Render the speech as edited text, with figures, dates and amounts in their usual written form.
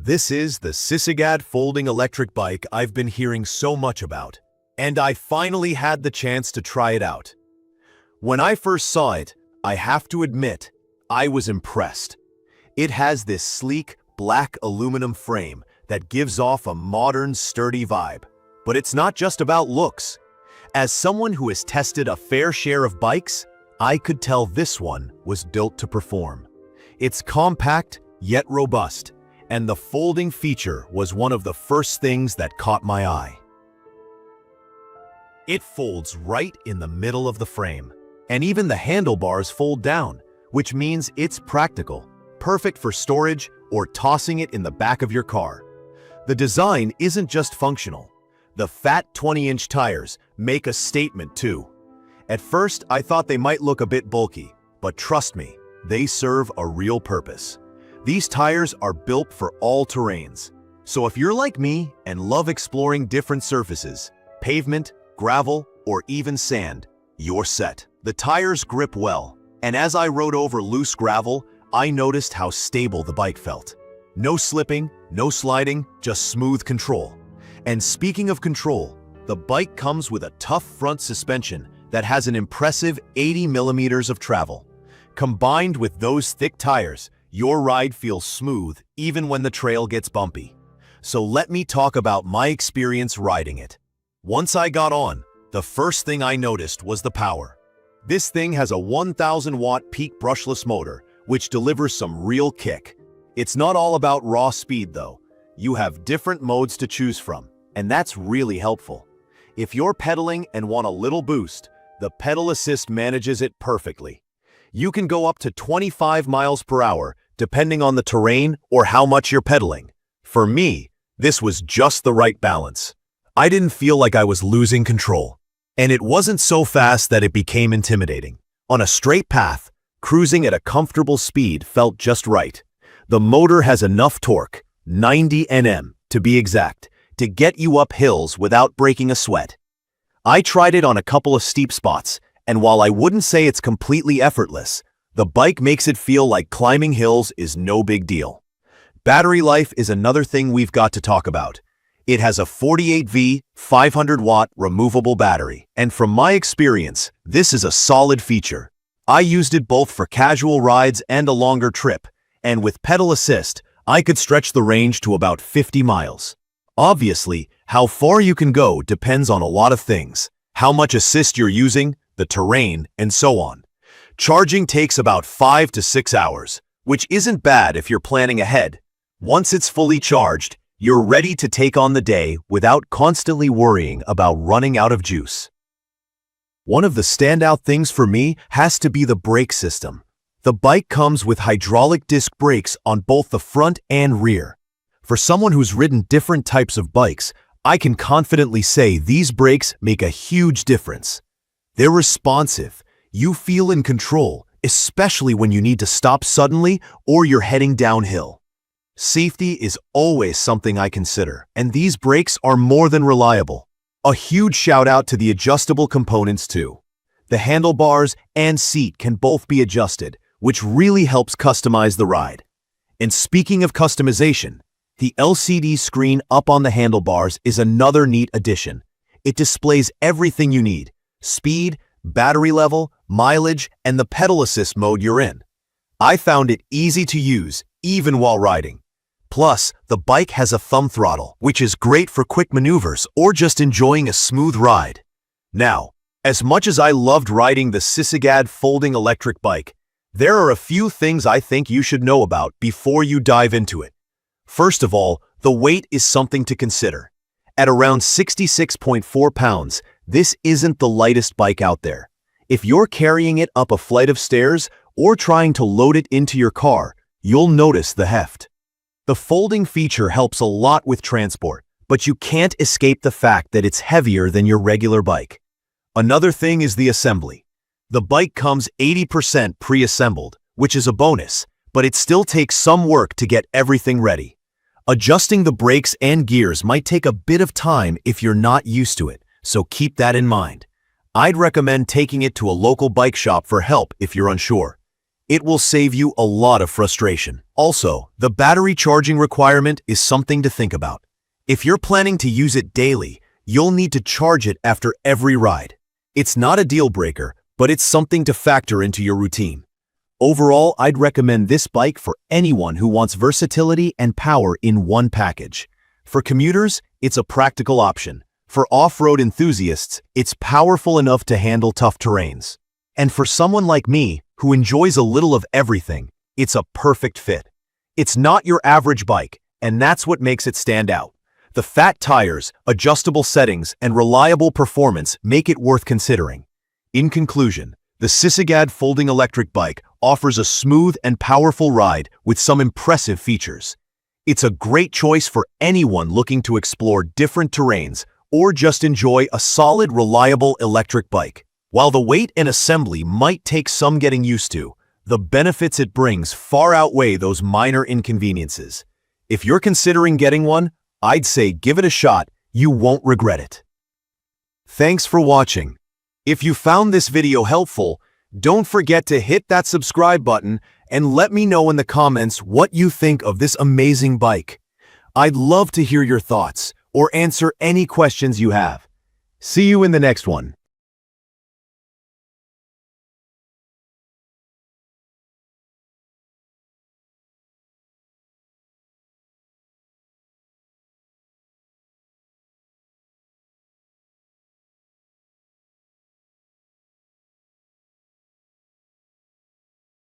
This is the SISIGAD Folding Electric Bike I've been hearing so much about, and I finally had the chance to try it out. When I first saw it, I have to admit, I was impressed. It has this sleek, black aluminum frame that gives off a modern, sturdy vibe. But it's not just about looks. As someone who has tested a fair share of bikes, I could tell this one was built to perform. It's compact, yet robust, and the folding feature was one of the first things that caught my eye. It folds right in the middle of the frame, and even the handlebars fold down, which means it's practical, perfect for storage or tossing it in the back of your car. The design isn't just functional. The fat 20-inch tires make a statement too. At first, I thought they might look a bit bulky, but trust me, they serve a real purpose. These tires are built for all terrains. So if you're like me and love exploring different surfaces, pavement, gravel, or even sand, you're set. The tires grip well, and as I rode over loose gravel, I noticed how stable the bike felt. No slipping, no sliding, just smooth control. And speaking of control, the bike comes with a tough front suspension that has an impressive 80 millimeters of travel. Combined with those thick tires, your ride feels smooth even when the trail gets bumpy. So let me talk about my experience riding it. Once I got on, the first thing I noticed was the power. This thing has a 1,000-watt peak brushless motor, which delivers some real kick. It's not all about raw speed though. You have different modes to choose from, and that's really helpful. If you're pedaling and want a little boost, the pedal assist manages it perfectly. You can go up to 25 miles per hour, depending on the terrain or how much you're pedaling. For me, this was just the right balance. I didn't feel like I was losing control. And it wasn't so fast that it became intimidating. On a straight path, cruising at a comfortable speed felt just right. The motor has enough torque, 90 Nm to be exact, to get you up hills without breaking a sweat. I tried it on a couple of steep spots, and while I wouldn't say it's completely effortless, the bike makes it feel like climbing hills is no big deal. Battery life is another thing we've got to talk about. It has a 48V, 500-watt removable battery, and from my experience, this is a solid feature. I used it both for casual rides and a longer trip, and with pedal assist, I could stretch the range to about 50 miles. Obviously, how far you can go depends on a lot of things, how much assist you're using, the terrain, and so on. Charging takes about 5 to 6 hours, which isn't bad if you're planning ahead. Once it's fully charged, you're ready to take on the day without constantly worrying about running out of juice. One of the standout things for me has to be the brake system. The bike comes with hydraulic disc brakes on both the front and rear. For someone who's ridden different types of bikes, I can confidently say these brakes make a huge difference. They're responsive. You feel in control, especially when you need to stop suddenly or you're heading downhill. Safety is always something I consider, and these brakes are more than reliable. A huge shout out to the adjustable components too. The handlebars and seat can both be adjusted, which really helps customize the ride. And speaking of customization, the LCD screen up on the handlebars is another neat addition. It displays everything you need: speed, battery level, mileage, and the pedal assist mode you're in. I found it easy to use, even while riding. Plus, the bike has a thumb throttle, which is great for quick maneuvers or just enjoying a smooth ride. Now, as much as I loved riding the SISIGAD Folding Electric Bike, there are a few things I think you should know about before you dive into it. First of all, the weight is something to consider. At around 66.4 pounds, this isn't the lightest bike out there. If you're carrying it up a flight of stairs or trying to load it into your car, you'll notice the heft. The folding feature helps a lot with transport, but you can't escape the fact that it's heavier than your regular bike. Another thing is the assembly. The bike comes 80% pre-assembled, which is a bonus, but it still takes some work to get everything ready. Adjusting the brakes and gears might take a bit of time if you're not used to it, so keep that in mind. I'd recommend taking it to a local bike shop for help if you're unsure. It will save you a lot of frustration. Also, the battery charging requirement is something to think about. If you're planning to use it daily, you'll need to charge it after every ride. It's not a deal breaker, but it's something to factor into your routine. Overall, I'd recommend this bike for anyone who wants versatility and power in one package. For commuters, it's a practical option. For off-road enthusiasts, it's powerful enough to handle tough terrains. And for someone like me, who enjoys a little of everything, it's a perfect fit. It's not your average bike, and that's what makes it stand out. The fat tires, adjustable settings, and reliable performance make it worth considering. In conclusion, the SISIGAD Folding Electric Bike offers a smooth and powerful ride with some impressive features. It's a great choice for anyone looking to explore different terrains or just enjoy a solid, reliable electric bike. While the weight and assembly might take some getting used to, the benefits it brings far outweigh those minor inconveniences. If you're considering getting one, I'd say give it a shot. You won't regret it. Thanks for watching. If you found this video helpful, don't forget to hit that subscribe button and let me know in the comments what you think of this amazing bike. I'd love to hear your thoughts or answer any questions you have. See you in the next one.